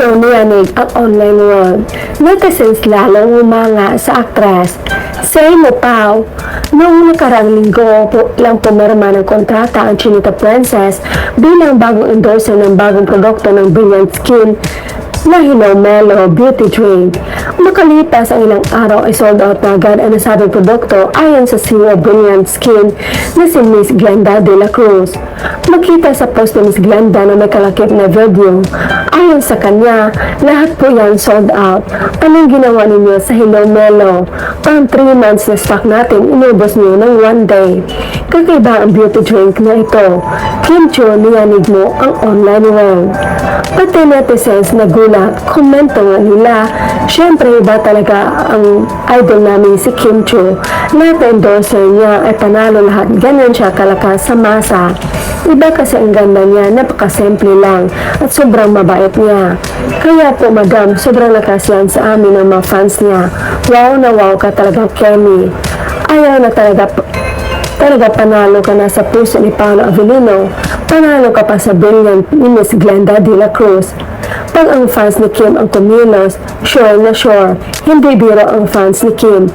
Show niyanig ang online world. Netizens lalong umanga sa aktres. Say mo Pao, noong nakarang linggo lang pumirma ng kontrata ang Chinita Princess bilang bagong endorser ng bagong produkto ng Brilliant Skin na Hello Melo Beauty Drink. Makalipas ang ilang araw ay sold out na agad ang nasabing produkto ayon sa CEO Brilliant Skin na si Miss Glenda de la Cruz. Makita sa post ni Miss Glenda na may kalakip na video. Ayon sa kanya, lahat po yan sold out. Anong ginawa ninyo sa Hello Melo? Pang 3 months na stock natin, inubos niyo ng 1 day. Kakaiba ang beauty drink na ito. Kim Chiu, niyanig mo ang online world. Pati netizens nagulat, komento nga nila. Siyempre iba talaga ang idol namin si Kim Chiu. Lahat na endorser niya ay panalo lahat. Ganyan siya kalakas sa masa. Iba kasi ang ganda niya, napakasimple lang at sobrang mabait niya. Kaya po madam, sobrang lakas yan sa amin ng mga fans niya. Wow na wow ka talaga, Kemi. Ayaw na talaga panalo ka na sa puso ni Paolo Avellino. Panalo ka pa sa brilliant ni Miss Glenda de la Cruz. Pag ang fans ni Kim ang kumilos, sure na sure, hindi biro ang fans ni Kim.